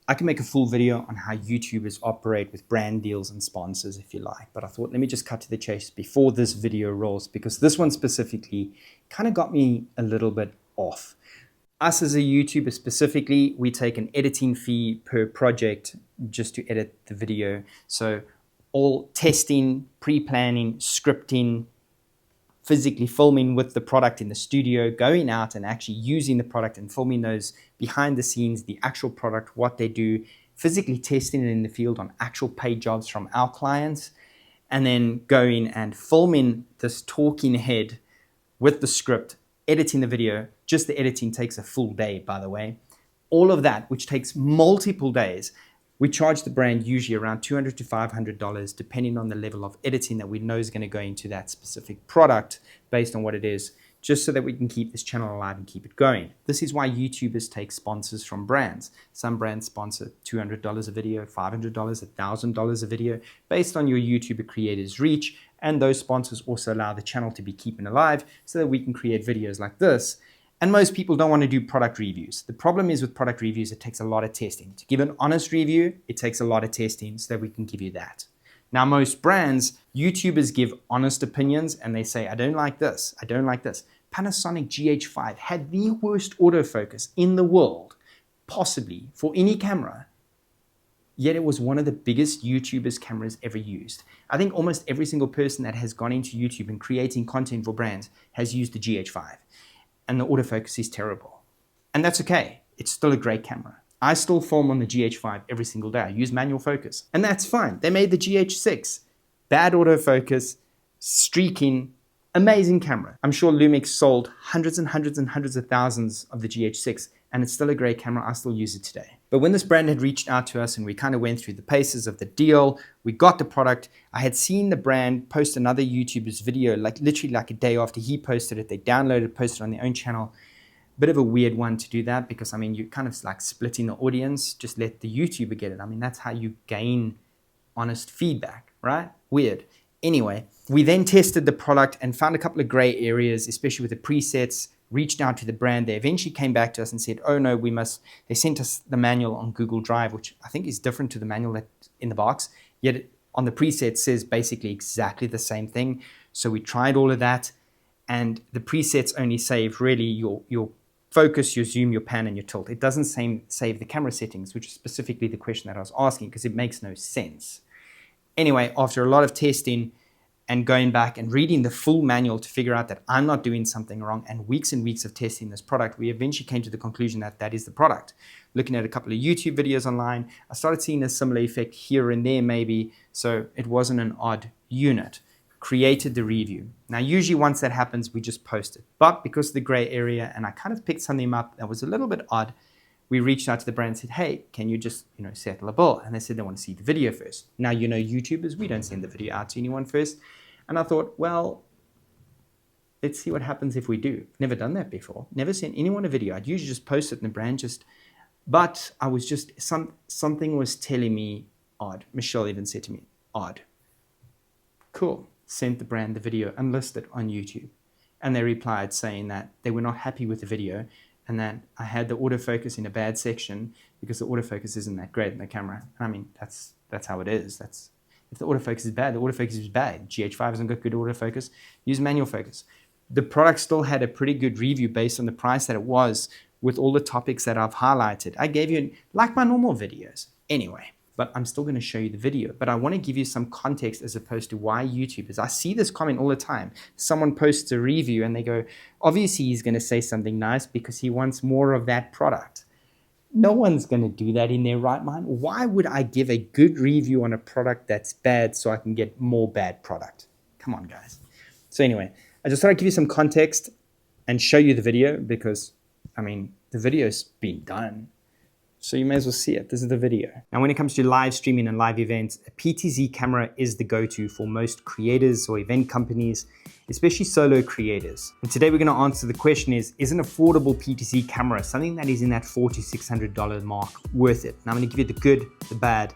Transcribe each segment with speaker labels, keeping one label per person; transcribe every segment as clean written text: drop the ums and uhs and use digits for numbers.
Speaker 1: I can make a full video on how YouTubers operate with brand deals and sponsors if you like, but I thought let me just cut to the chase before this video rolls, because this one specifically kind of got me a little bit off. Us as a YouTuber specifically, we take an editing fee per project just to edit the video. So all testing, pre-planning, scripting, physically filming with the product in the studio, going out and actually using the product and filming those behind the scenes, the actual product, what they do, physically testing it in the field on actual paid jobs from our clients, and then going and filming this talking head with the script, editing the video. Just the editing takes a full day, by the way. All of that, which takes multiple days, we charge the brand usually around $200 to $500, depending on the level of editing that we know is going to go into that specific product based on what it is, just so that we can keep this channel alive and keep it going. This is why YouTubers take sponsors from brands. Some brands sponsor $200 a video, $500, $1,000 a video, based on your YouTuber creator's reach. And those sponsors also allow the channel to be keeping alive so that we can create videos like this. And most people don't want to do product reviews. The problem is with product reviews, it takes a lot of testing. To give an honest review, it takes a lot of testing so that we can give you that. Now, most brands, YouTubers give honest opinions and they say, I don't like this, I don't like this. Panasonic GH5 had the worst autofocus in the world, possibly for any camera, yet it was one of the biggest YouTubers' cameras ever used. I think almost every single person that has gone into YouTube and creating content for brands has used the GH5. And the autofocus is terrible. And that's okay. It's still a great camera. I still film on the GH5 every single day. I use manual focus. And that's fine. They made the GH6. Bad autofocus, streaking, amazing camera. I'm sure Lumix sold hundreds and hundreds and hundreds of thousands of the GH6, and it's still a great camera. I still use it today. But when this brand had reached out to us and we kind of went through the paces of the deal, we got the product. I had seen the brand post another YouTuber's video, like literally like a day after he posted it. They downloaded, posted it on their own channel. Bit of a weird one to do that, because I mean, you're kind of like splitting the audience. Just let the YouTuber get it. I mean, that's how you gain honest feedback, right? Weird. Anyway, we then tested the product and found a couple of gray areas, especially with the presets. Reached out to the brand. They eventually came back to us and said, oh no, they sent us the manual on Google Drive, which I think is different to the manual that's in the box, yet on the preset says basically exactly the same thing. So we tried all of that, and the presets only save really your focus, your zoom, your pan, and your tilt. It doesn't save the camera settings, which is specifically the question that I was asking, because it makes no sense. Anyway, after a lot of testing, and going back and reading the full manual to figure out that I'm not doing something wrong, and weeks of testing this product, we eventually came to the conclusion that that is the product. Looking at a couple of YouTube videos online, I started seeing a similar effect here and there maybe, so it wasn't an odd unit. Created the review. Now, usually once that happens, we just post it. But because of the gray area, and I kind of picked something up that was a little bit odd, we reached out to the brand and said, hey, can you just, settle a bill? And they said they want to see the video first. Now, YouTubers, we don't send the video out to anyone first. And I thought, well, let's see what happens if we do. Never done that before. Never sent anyone a video. I'd usually just post it in the brand but I was just, something was telling me odd. Michelle even said to me, odd. Cool. Sent the brand the video and listed on YouTube. And they replied saying that they were not happy with the video, and that I had the autofocus in a bad section because the autofocus isn't that great in the camera. I mean, that's how it is. If the autofocus is bad, the autofocus is bad. GH5 hasn't got good autofocus. Use manual focus. The product still had a pretty good review based on the price that it was, with all the topics that I've highlighted. I gave you, like my normal videos. Anyway, but I'm still going to show you the video. But I want to give you some context as opposed to why YouTubers. I see this comment all the time. Someone posts a review and they go, obviously he's going to say something nice because he wants more of that product. No one's going to do that in their right mind. Why would I give a good review on a product that's bad so I can get more bad product? Come on, guys. So anyway, I just thought I'd give you some context and show you the video because, I mean, the video's been done. So you may as well see it. This is the video. Now, when it comes to live streaming and live events, a PTZ camera is the go-to for most creators or event companies, especially solo creators. And today we're going to answer the question is an affordable PTZ camera, something that is in that $400 to $600 mark, worth it? Now I'm going to give you the good, the bad,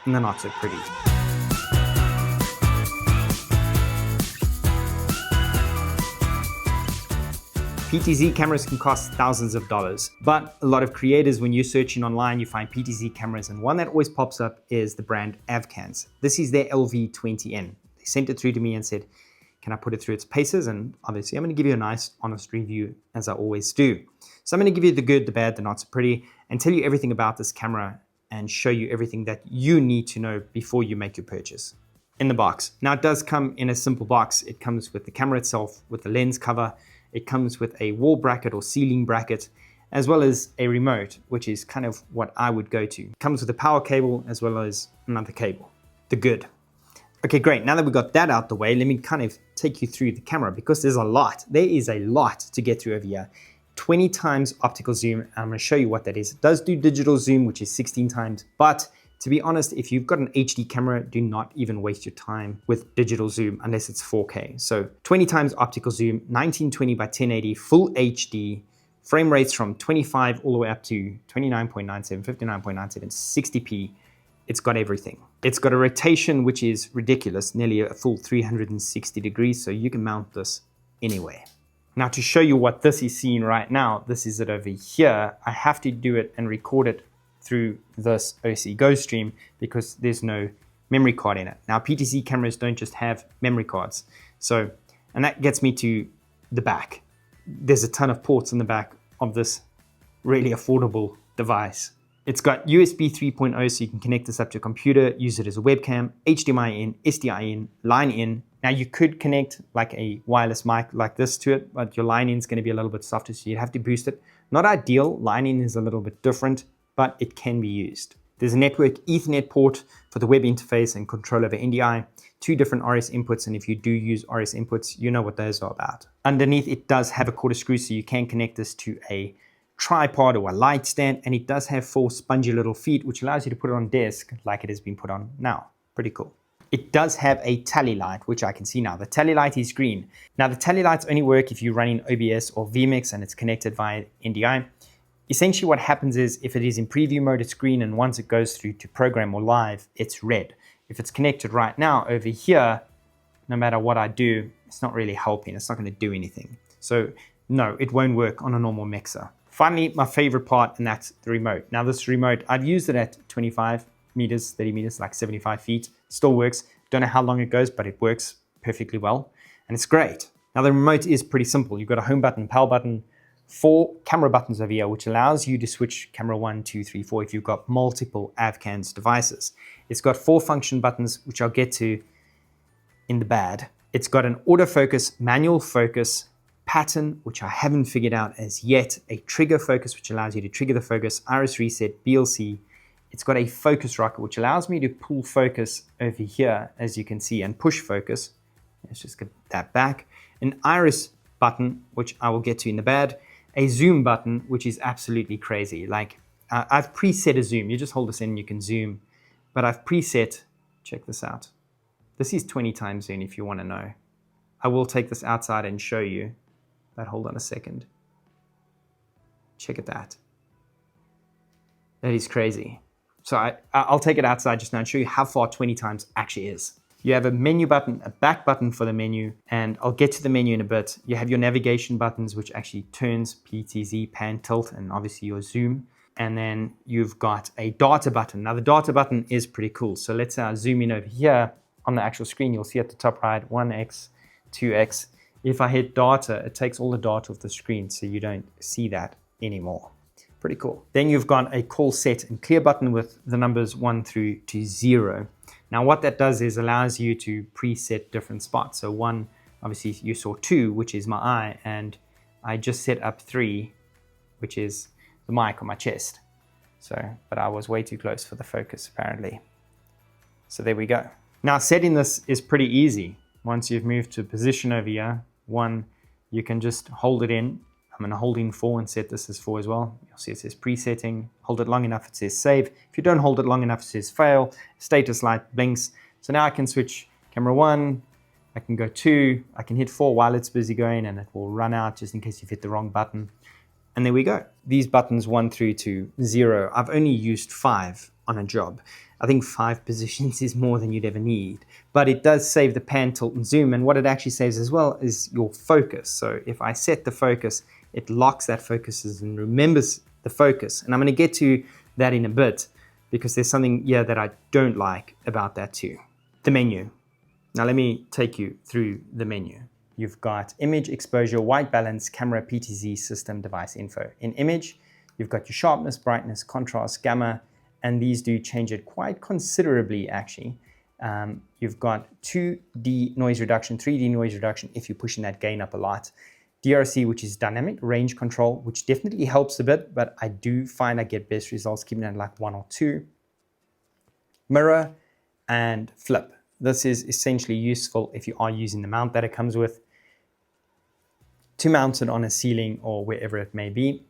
Speaker 1: and the not so pretty. PTZ cameras can cost thousands of dollars, but a lot of creators, when you're searching online, you find PTZ cameras, and one that always pops up is the brand Avkans. This is their LV20N. They sent it through to me and said, can I put it through its paces? And obviously I'm going to give you a nice, honest review, as I always do. So I'm going to give you the good, the bad, the not so pretty, and tell you everything about this camera and show you everything that you need to know before you make your purchase. In the box. Now it does come in a simple box. It comes with the camera itself, with the lens cover. It comes with a wall bracket or ceiling bracket, as well as a remote, which is kind of what I would go to. It comes with a power cable as well as another cable. The good. Okay, great. Now that we got that out the way, let me kind of take you through the camera, because there's a lot. There is a lot to get through over here. 20 times optical zoom. And I'm going to show you what that is. It does do digital zoom, which is 16 times, but to be honest, if you've got an HD camera, do not even waste your time with digital zoom unless it's 4K. So 20 times optical zoom, 1920 by 1080, full HD, frame rates from 25 all the way up to 29.97, 59.97, 60p. It's got everything. It's got a rotation, which is ridiculous, nearly a full 360 degrees, so you can mount this anywhere. Now to show you what this is seeing right now, this is it over here. I have to do it and record it through this OC Go stream because there's no memory card in it. Now PTZ cameras don't just have memory cards. So, and that gets me to the back. There's a ton of ports in the back of this really affordable device. It's got USB 3.0, so you can connect this up to a computer, use it as a webcam, HDMI in, SDI in, line in. Now you could connect like a wireless mic like this to it, but your line in is going to be a little bit softer, so you'd have to boost it. Not ideal, line in is a little bit different, but it can be used. There's a network Ethernet port for the web interface and control over NDI, 2 different RS inputs, and if you do use RS inputs, you know what those are about. Underneath, it does have a quarter screw, so you can connect this to a tripod or a light stand, and it does have 4 spongy little feet, which allows you to put it on desk like it has been put on now. Pretty cool. It does have a tally light, which I can see now. The tally light is green. Now the tally lights only work if you're running OBS or vMix and it's connected via NDI. Essentially what happens is if it is in preview mode, it's green, and once it goes through to program or live, it's red. If it's connected right now over here, no matter what I do, it's not really helping. It's not going to do anything. So no, it won't work on a normal mixer. Finally, my favorite part, and that's the remote. Now this remote, I've used it at 25 meters, 30 meters, like 75 feet. Still works. Don't know how long it goes, but it works perfectly well. And it's great. Now the remote is pretty simple. You've got a home button, power button, 4 camera buttons over here, which allows you to switch camera 1, 2, 3, 4 if you've got multiple Avkans devices. It's got 4 function buttons, which I'll get to in the bad. It's got an autofocus, manual focus, pattern, which I haven't figured out as yet, a trigger focus, which allows you to trigger the focus, iris reset, BLC. It's got a focus rocker, which allows me to pull focus over here, as you can see, and push focus. Let's just get that back. An iris button, which I will get to in the bad. A zoom button, which is absolutely crazy. Like I've preset a zoom. You just hold this in and you can zoom. But I've preset, check this out. This is 20 times zoom if you want to know. I will take this outside and show you. But hold on a second. Check at that. That is crazy. So I'll take it outside just now and show you how far 20 times actually is. You have a menu button, a back button for the menu, and I'll get to the menu in a bit. You have your navigation buttons, which actually turns PTZ, pan, tilt, and obviously your zoom. And then you've got a data button. Now the data button is pretty cool. So let's zoom in over here on the actual screen. You'll see at the top right, 1x, 2x. If I hit data, it takes all the data off the screen, so you don't see that anymore. Pretty cool. Then you've got a call set and clear button with the numbers 1 through to 0. Now what that does is allows you to preset different spots. So 1, obviously you saw 2, which is my eye, and I just set up 3, which is the mic on my chest. So, but I was way too close for the focus apparently. So there we go. Now setting this is pretty easy. Once you've moved to position over here, 1, you can just hold it in. I'm going to hold in 4 and set this as 4 as well. You'll see it says presetting. Hold it long enough, it says save. If you don't hold it long enough, it says fail. Status light blinks. So now I can switch camera 1. I can go 2. I can hit 4 while it's busy going, and it will run out just in case you've hit the wrong button. And there we go. These buttons 1 through to 0, I've only used 5 on a job. I think 5 positions is more than you'd ever need, but it does save the pan, tilt, and zoom. And what it actually saves as well is your focus. So if I set the focus, it locks that focus and remembers the focus. And I'm going to get to that in a bit because there's something here that I don't like about that too. The menu. Now let me take you through the menu. You've got image, exposure, white balance, camera, PTZ, system, device info. In image, you've got your sharpness, brightness, contrast, gamma, and these do change it quite considerably actually. You've got 2D noise reduction, 3D noise reduction if you're pushing that gain up a lot. DRC, which is dynamic range control, which definitely helps a bit, but I do find I get best results keeping it at like 1 or 2. Mirror and flip. This is essentially useful if you are using the mount that it comes with to mount it on a ceiling or wherever it may be.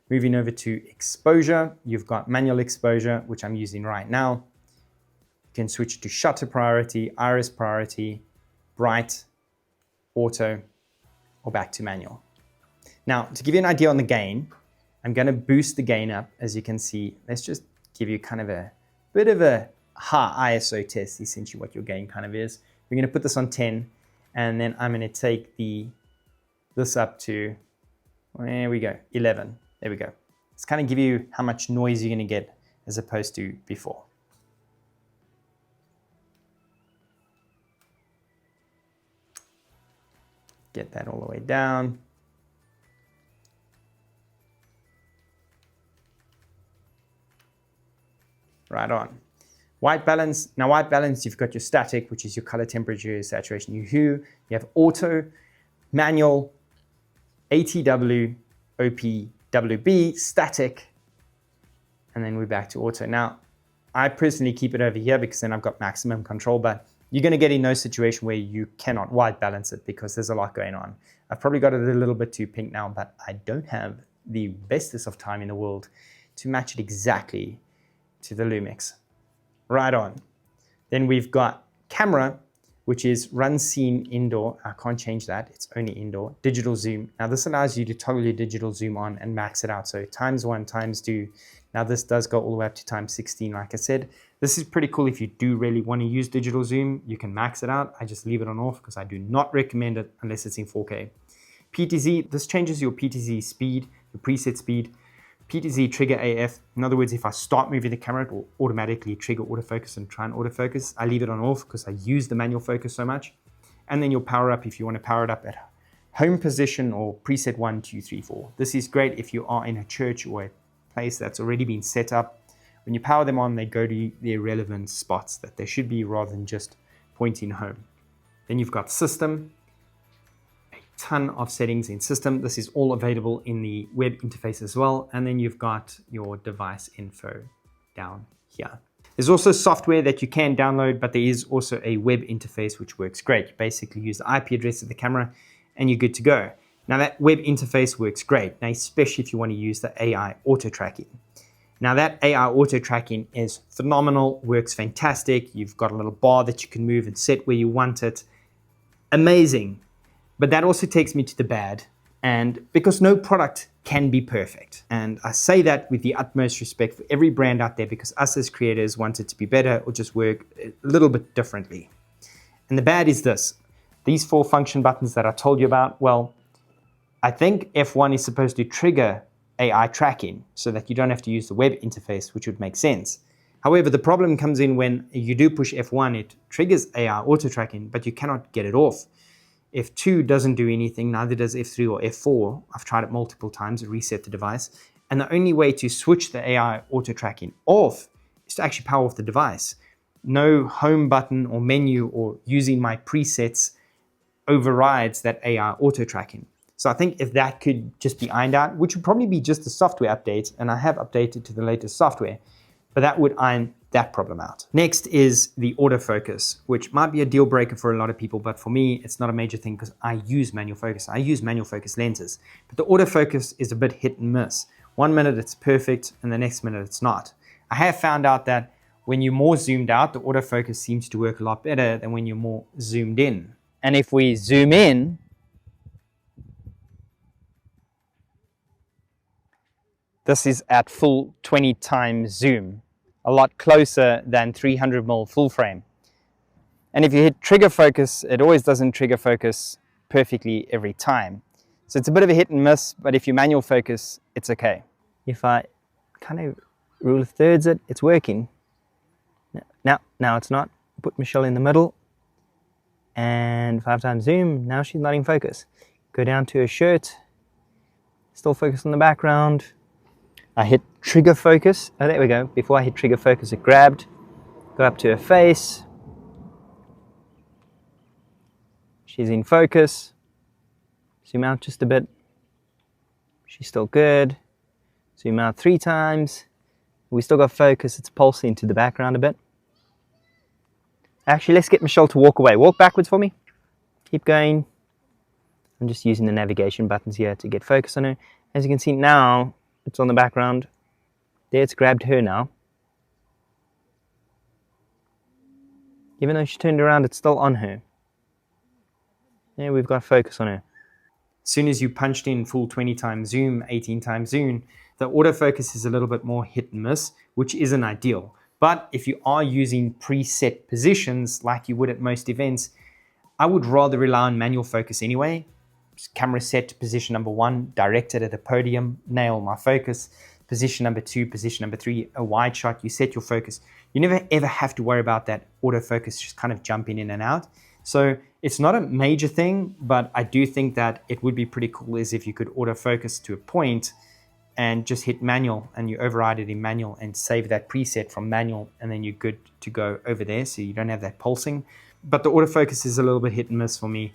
Speaker 1: Moving over to exposure, you've got manual exposure, which I'm using right now. You can switch to shutter priority, iris priority, bright, auto, or back to manual. Now, to give you an idea on the gain, I'm going to boost the gain up. As you can see, let's just give you kind of a bit of a high ISO test, essentially what your gain kind of is. We're going to put this on 10, and then I'm going to take this up to, there we go, 11. There we go. It's kind of give you how much noise you're going to get as opposed to before. Get that all the way down. Right on. White balance. Now white balance, you've got your static, which is your color, temperature, your saturation, your hue. You have auto, manual, ATW, OP, WB, static, and then we're back to auto. Now, I personally keep it over here because then I've got maximum control, but you're going to get in no situation where you cannot white balance it because there's a lot going on. I've probably got it a little bit too pink now, but I don't have the bestest of time in the world to match it exactly to the Lumix. Right on. Then we've got camera, which is run scene indoor. I can't change that. It's only indoor. Digital zoom. Now this allows you to toggle your digital zoom on and max it out. So ×1, ×2. Now this does go all the way up to ×16, like I said. This is pretty cool if you do really want to use digital zoom. You can max it out. I just leave it on off because I do not recommend it unless it's in 4K. PTZ, this changes your PTZ speed, your preset speed. PTZ trigger AF. In other words, if I start moving the camera, it will automatically trigger autofocus and try and autofocus. I leave it on off because I use the manual focus so much. And then your power up if you want to power it up at home position or preset 1, 2, 3, 4. This is great if you are in a church or a place that's already been set up. When you power them on, they go to their relevant spots that they should be rather than just pointing home. Then you've got system. Ton of settings in system. This is all available in the web interface as well. And then you've got your device info down here. There's also software that you can download, but there is also a web interface which works great. You basically use the IP address of the camera and you're good to go. Now that web interface works great, now especially if you want to use the AI auto tracking. Now that AI auto tracking is phenomenal, works fantastic. You've got a little bar that you can move and set where you want it. Amazing. But that also takes me to the bad, and because no product can be perfect. And I say that with the utmost respect for every brand out there because us as creators want it to be better or just work a little bit differently. And the bad is this. These 4 function buttons that I told you about, well, I think F1 is supposed to trigger AI tracking so that you don't have to use the web interface, which would make sense. However, the problem comes in when you do push F1, it triggers AI auto tracking, but you cannot get it off. F2 doesn't do anything, neither does F3 or F4. I've tried it multiple times, reset the device. And the only way to switch the AI auto tracking off is to actually power off the device. No home button or menu or using my presets overrides that AI auto tracking. So I think if that could just be ironed out, which would probably be just a software update, and I have updated to the latest software, but that would iron that problem out. Next is the autofocus, which might be a deal breaker for a lot of people, but for me, it's not a major thing because I use manual focus. I use manual focus lenses, but the autofocus is a bit hit and miss. 1 minute it's perfect, and the next minute it's not. I have found out that when you're more zoomed out, the autofocus seems to work a lot better than when you're more zoomed in. And if we zoom in, this is at full 20 times zoom. a lot closer than 300mm full frame. And if you hit trigger focus, it always doesn't trigger focus perfectly every time. So it's a bit of a hit and miss, but if you manual focus, it's okay. If I kind of rule of thirds it, it's working. Now it's not. Put Michelle in the middle and 5 times zoom. Now she's not in focus. Go down to her shirt, still focus on the background. I hit trigger focus. Oh, there we go. Before I hit trigger focus, it grabbed. Go up to her face. She's in focus. Zoom out just a bit. She's still good. Zoom out 3 times. We still got focus. It's pulsing to the background a bit. Actually, let's get Michelle to walk away. Walk backwards for me. Keep going. I'm just using the navigation buttons here to get focus on her. As you can see now, it's on the background. There, it's grabbed her now. Even though she turned around, it's still on her. There, we've got focus on her. As soon as you punched in full 20 times zoom, 18 times zoom, the autofocus is a little bit more hit and miss, which isn't ideal. But if you are using preset positions like you would at most events, I would rather rely on manual focus anyway. Just camera set to position number 1, directed at a podium, nail my focus. Position number 2, position number 3, a wide shot, you set your focus. You never ever have to worry about that autofocus just kind of jumping in and out. So it's not a major thing, but I do think that it would be pretty cool is if you could autofocus to a point and just hit manual and you override it in manual and save that preset from manual, and then you're good to go over there so you don't have that pulsing. But the autofocus is a little bit hit and miss for me,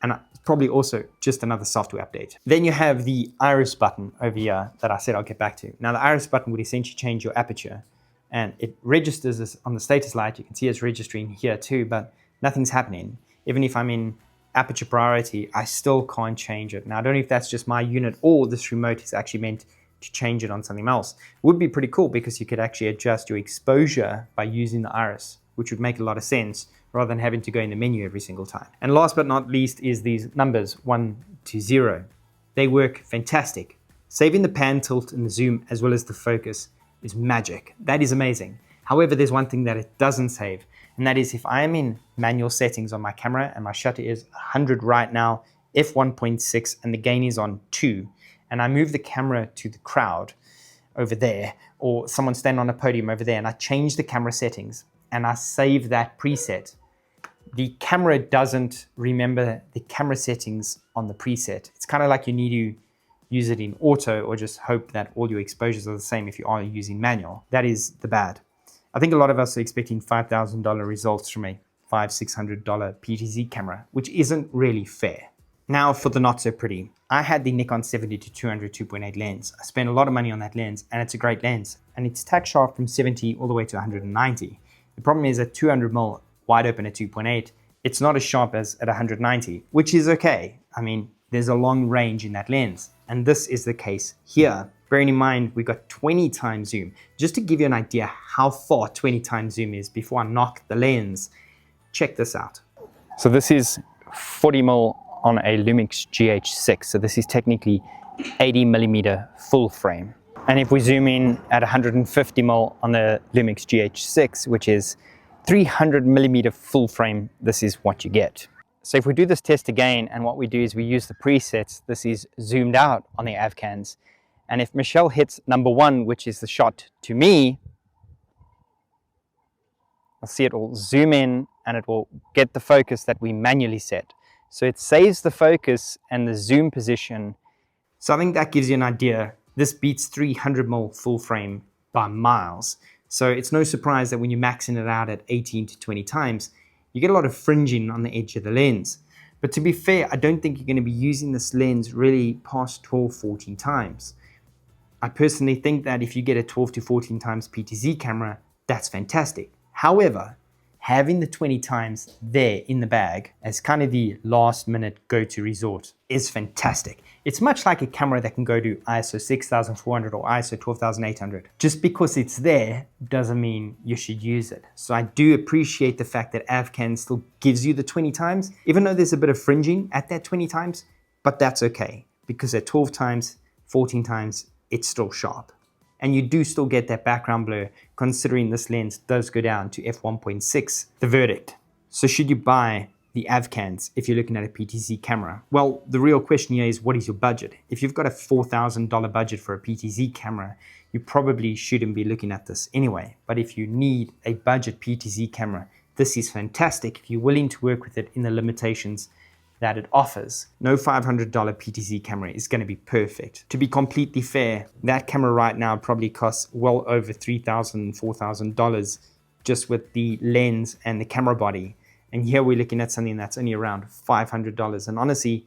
Speaker 1: and it's probably also just another software update. Then you have the iris button over here that I said I'll get back to. Now the iris button would essentially change your aperture, and it registers this on the status light. You can see it's registering here too, but nothing's happening. Even if I'm in aperture priority, I still can't change it. Now I don't know if that's just my unit or this remote is actually meant to change it on something else. It would be pretty cool because you could actually adjust your exposure by using the iris, which would make a lot of sense rather than having to go in the menu every single time. And last but not least is these numbers 1 to 0. They work fantastic. Saving the pan, tilt, and the zoom as well as the focus is magic. That is amazing. However, there's one thing that it doesn't save, and that is if I am in manual settings on my camera and my shutter is 100 right now, f1.6, and the gain is on 2, and I move the camera to the crowd over there, or someone standing on a podium over there, and I change the camera settings and I save that preset, the camera doesn't remember the camera settings on the preset. It's kind of like you need to use it in auto or just hope that all your exposures are the same if you are using manual. That is the bad. I think a lot of us are expecting $5,000 results from a $500-600 PTZ camera, which isn't really fair. Now for the not so pretty. I had the Nikon 70-200 2.8 lens. I spent a lot of money on that lens, and it's a great lens. And it's tack sharp from 70 all the way to 190. The problem is at 200mm wide open at 2.8, it's not as sharp as at 190, which is okay. I mean, there's a long range in that lens, and this is the case here. Bearing in mind, we got 20 times zoom. Just to give you an idea how far 20 times zoom is before I knock the lens, check this out. So this is 40mm on a Lumix GH6. So this is technically 80mm full frame. And if we zoom in at 150mm on the Lumix GH6, which is 300mm full frame, this is what you get. So if we do this test again, and what we do is we use the presets, this is zoomed out on the Avkans. And if Michelle hits number 1, which is the shot to me, I'll see it will zoom in and it will get the focus that we manually set. So it saves the focus and the zoom position. So I think that gives you an idea. This beats 300mm full frame by miles. So it's no surprise that when you're maxing it out at 18 to 20 times, you get a lot of fringing on the edge of the lens. But to be fair, I don't think you're going to be using this lens really past 12, 14 times. I personally think that if you get a 12 to 14 times PTZ camera, that's fantastic. However, having the 20 times there in the bag as kind of the last minute go-to resort is fantastic. It's much like a camera that can go to ISO 6400 or ISO 12800. Just because it's there doesn't mean you should use it. So I do appreciate the fact that Avkans still gives you the 20 times, even though there's a bit of fringing at that 20 times, but that's okay because at 12 times, 14 times, it's still sharp. and you do still get that background blur considering this lens does go down to f1.6. The verdict. So should you buy the Avkans if you're looking at a PTZ camera? Well, the real question here is, what is your budget? If you've got a $4,000 budget for a PTZ camera, you probably shouldn't be looking at this anyway. But if you need a budget PTZ camera, this is fantastic if you're willing to work with it in the limitations that it offers. No $500 PTZ camera is going to be perfect. To be completely fair, that camera right now probably costs well over $3,000, $4,000 just with the lens and the camera body. And here we're looking at something that's only around $500. And honestly,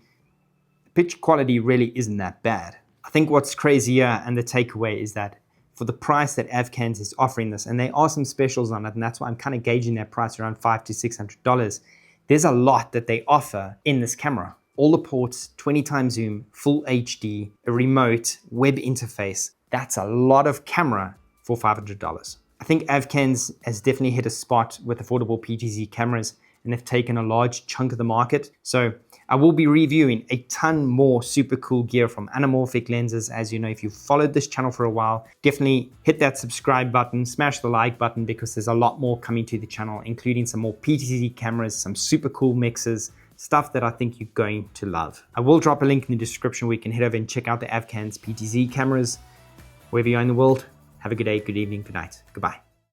Speaker 1: the picture quality really isn't that bad. I think what's crazier and the takeaway is that for the price that Avkans is offering this, and there are some specials on it, and that's why I'm kind of gauging that price around $500 to $600, there's a lot that they offer in this camera. All the ports, 20x zoom, full HD, a remote, web interface. That's a lot of camera for $500. I think Avkans has definitely hit a spot with affordable PTZ cameras, and they've taken a large chunk of the market. So I will be reviewing a ton more super cool gear from anamorphic lenses. As you know, if you've followed this channel for a while, definitely hit that subscribe button, smash the like button, because there's a lot more coming to the channel, including some more PTZ cameras, some super cool mixes, stuff that I think you're going to love. I will drop a link in the description where you can head over and check out the Avkans PTZ cameras. Wherever you are in the world, have a good day, good evening, good night. Goodbye.